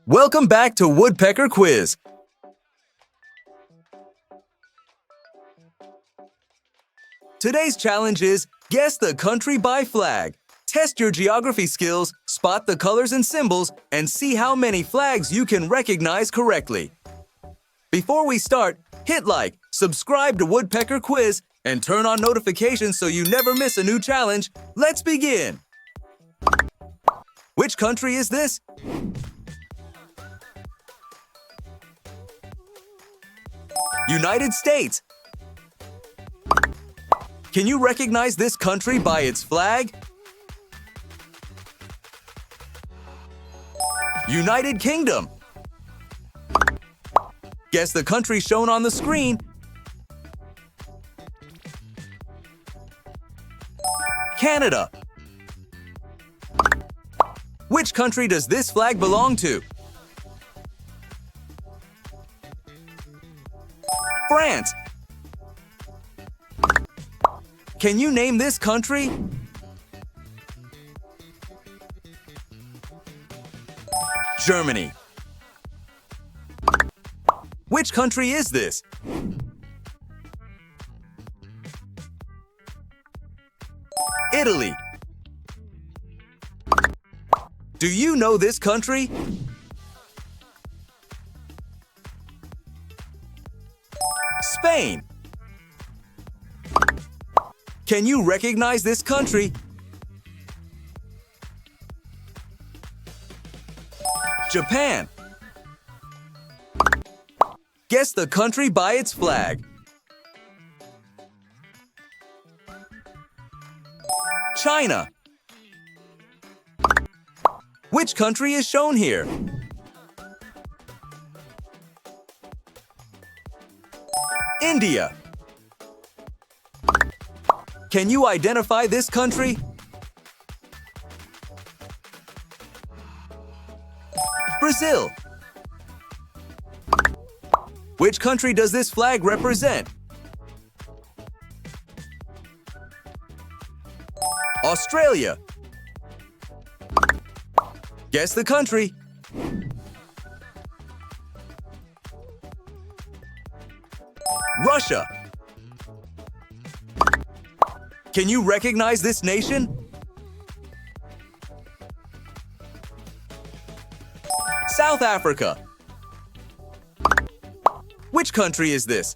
Welcome back to Woodpecker Quiz. Today's challenge is Guess the Country by Flag. Test your geography skills, spot the colors and symbols, and see how many flags you can recognize correctly. Before we start, hit like, subscribe to Woodpecker Quiz, and turn on notifications so you never miss a new challenge. Let's begin! Which country is this? United States. Can you recognize this country by its flag? United Kingdom. Guess the country shown on the screen. Canada. Which country does this flag belong to? France. Can you name this country? Germany. Which country is this? Italy. Do you know this country? Spain. Can you recognize this country? Japan. Guess the country by its flag. China. Which country is shown here? India. Can you identify this country? Brazil. Which country does this flag represent? Australia. Guess the country. Russia. Can you recognize this nation? South Africa. Which country is this?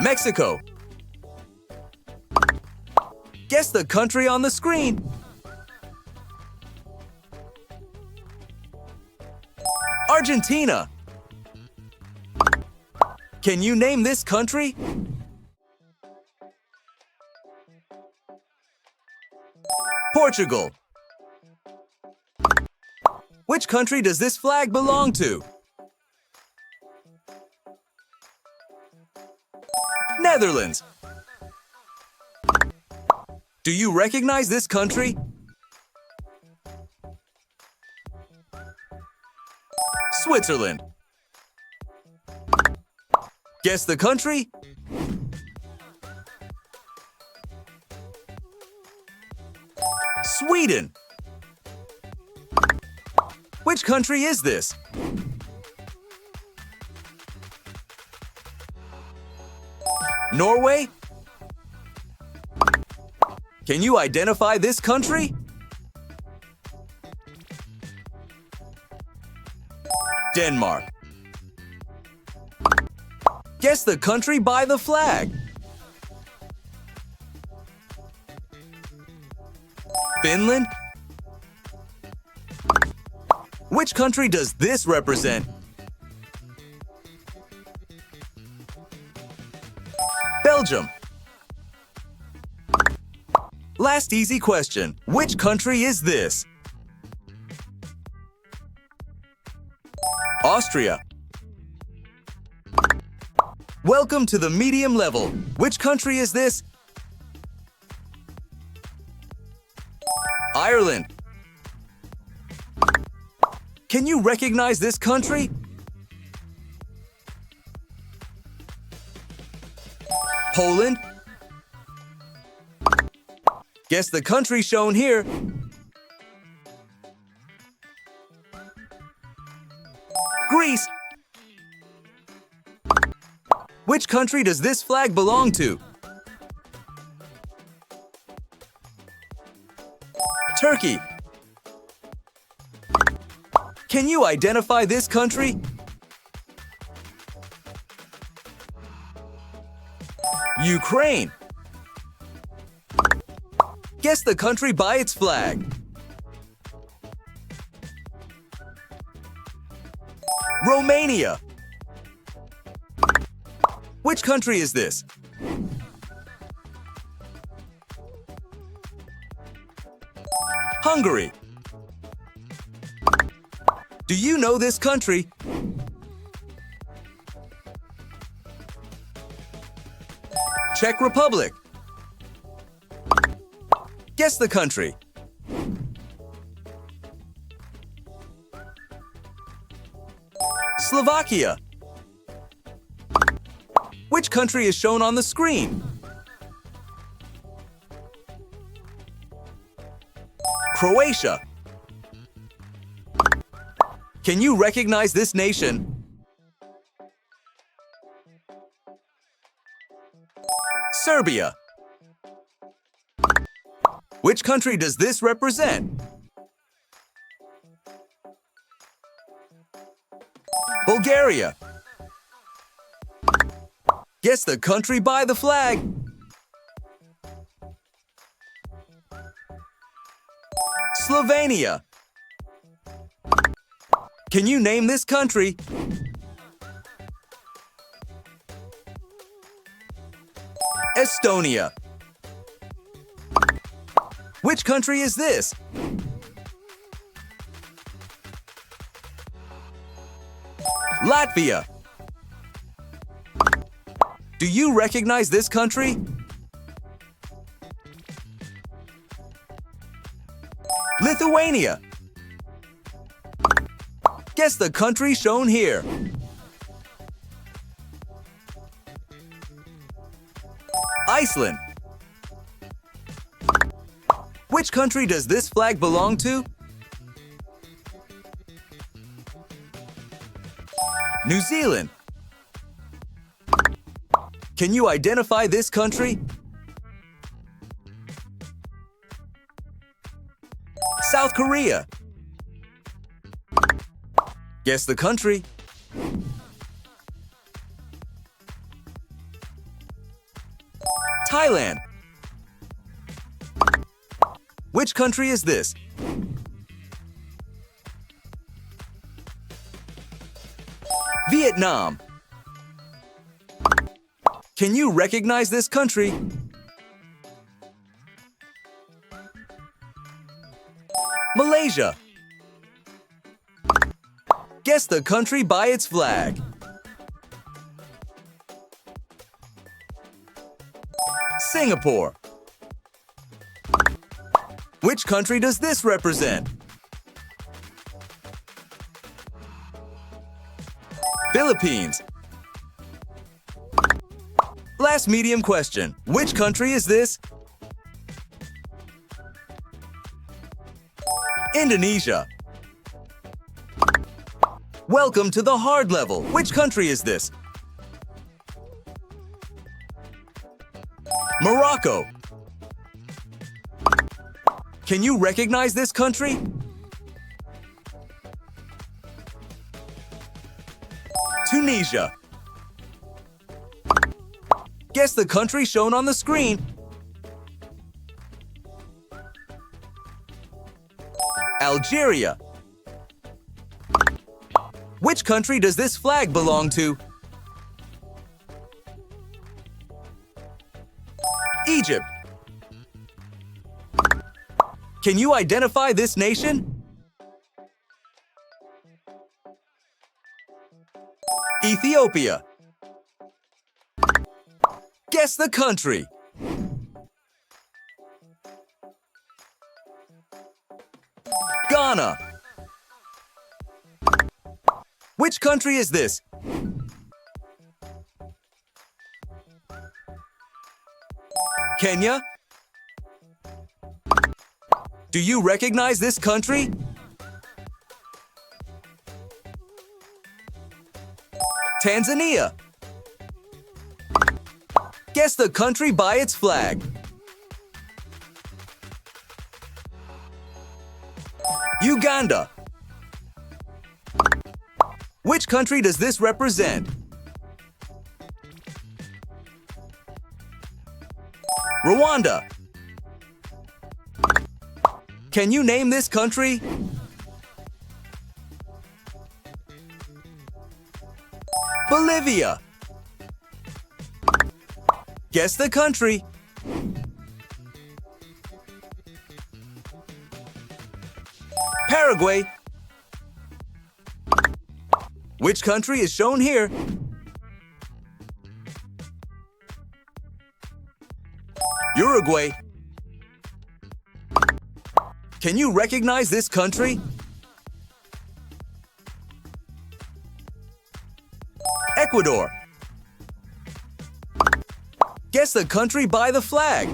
Mexico. Guess the country on the screen. Argentina. Can you name this country? Portugal. Which country does this flag belong to? Netherlands. Do you recognize this country? Switzerland. Guess the country? Sweden. Which country is this? Norway? Can you identify this country? Denmark. Guess the country by the flag. Finland? Which country does this represent? Belgium. Last easy question. Which country is this? Austria. Welcome to the medium level. Which country is this? Ireland. Can you recognize this country? Poland? Guess the country shown here. Greece. Which country does this flag belong to? Turkey. Can you identify this country? Ukraine. Guess the country by its flag. Romania. Which country is this? Hungary. Do you know this country? Czech Republic. Guess the country. Slovakia. Which country is shown on the screen? Croatia. Can you recognize this nation? Serbia. Which country does this represent? Bulgaria. Guess the country by the flag. Slovenia. Can you name this country? Estonia. Which country is this? Latvia. Do you recognize this country? Lithuania. Guess the country shown here. Iceland. Which country does this flag belong to? New Zealand. Can you identify this country? South Korea. Guess the country. Thailand. Which country is this? Vietnam. Can you recognize this country? Malaysia. Guess the country by its flag. Singapore. Which country does this represent? Philippines. Last medium question. Which country is this? Indonesia. Welcome to the hard level. Which country is this? Morocco. Can you recognize this country? Tunisia. Guess the country shown on the screen. Algeria. Which country does this flag belong to? Egypt. Can you identify this nation? Ethiopia. Guess the country. Ghana. Which country is this? Kenya. Do you recognize this country? Tanzania. Guess the country by its flag. Uganda. Which country does this represent? Rwanda. Can you name this country? Bolivia. Guess the country. Paraguay. Which country is shown here? Uruguay. Can you recognize this country? Ecuador. Guess the country by the flag.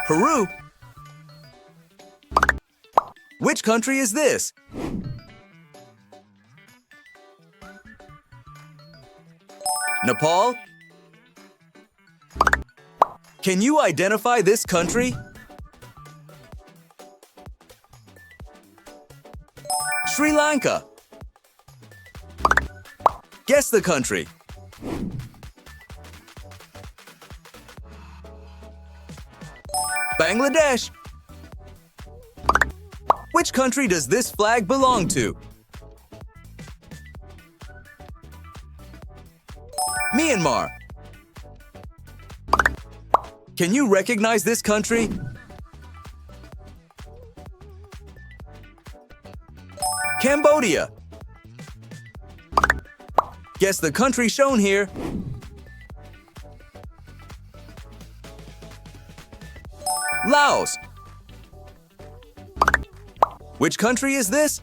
Peru. Which country is this? Nepal. Can you identify this country? Sri Lanka. Guess the country. Bangladesh. Which country does this flag belong to? Myanmar. Can you recognize this country? Cambodia. Guess the country shown here. Laos. Which country is this?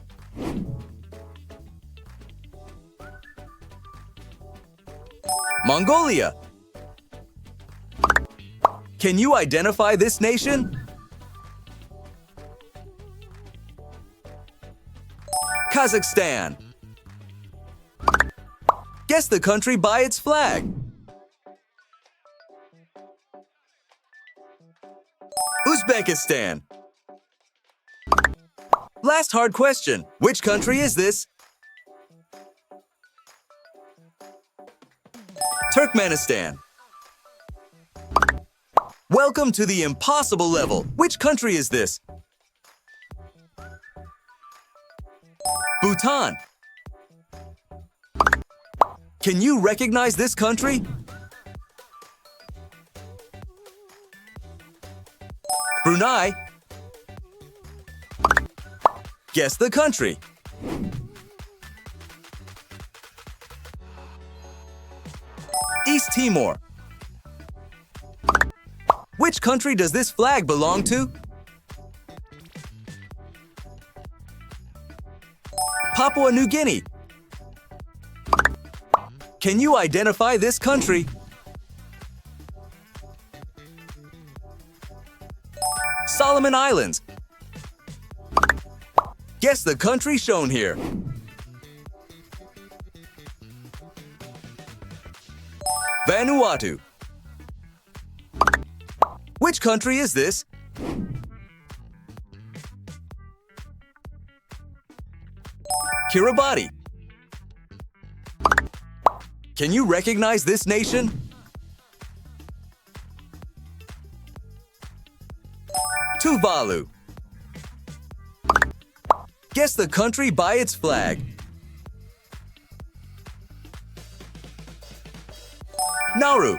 Mongolia. Can you identify this nation? Kazakhstan. Guess the country by its flag. Uzbekistan. Last hard question. Which country is this? Turkmenistan. Welcome to the impossible level. Which country is this? Bhutan. Can you recognize this country? Brunei. Guess the country. East Timor. Which country does this flag belong to? Papua New Guinea. Can you identify this country? Solomon Islands. Guess the country shown here. Vanuatu. Which country is this? Kiribati. Can you recognize this nation? Tuvalu. Guess the country by its flag. Nauru.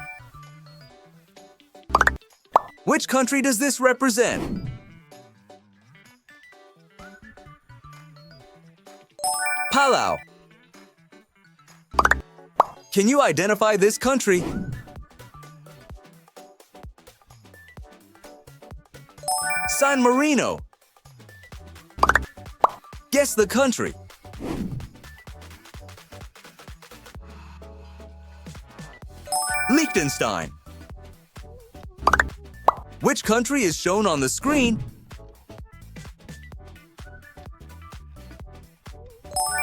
Which country does this represent? Palau. Can you identify this country? San Marino. Guess the country. Liechtenstein. Which country is shown on the screen?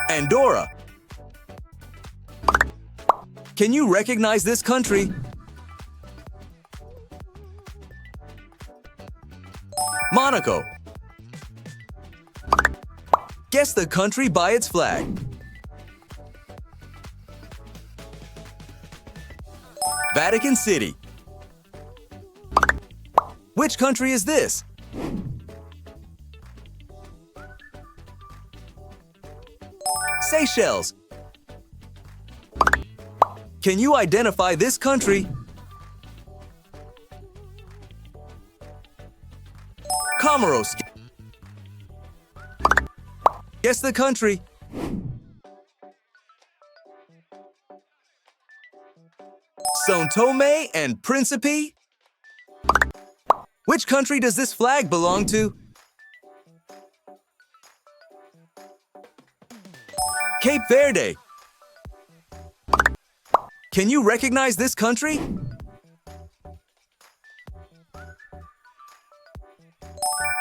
Andorra. Can you recognize this country? Monaco. Guess the country by its flag. Vatican City. Which country is this? Seychelles. Can you identify this country? Comoros. Guess the country. São Tomé and Príncipe. Which country does this flag belong to? Cape Verde. Can you recognize this country?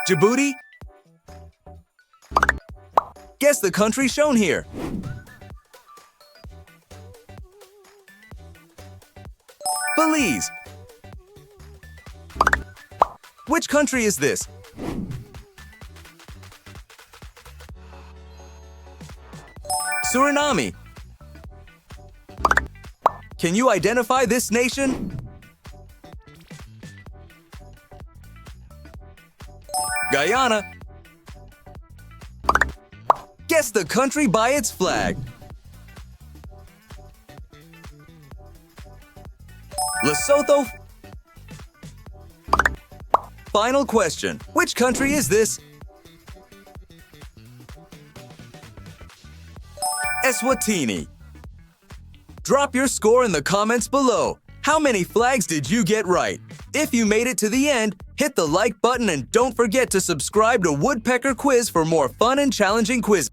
Djibouti. Guess the country shown here. Belize. Which country is this? Suriname. Can you identify this nation? Guyana. Guess the country by its flag. Lesotho. Final question. Which country is this? Eswatini. Drop your score in the comments below. How many flags did you get right? If you made it to the end, hit the like button and don't forget to subscribe to Woodpecker Quiz for more fun and challenging quizzes.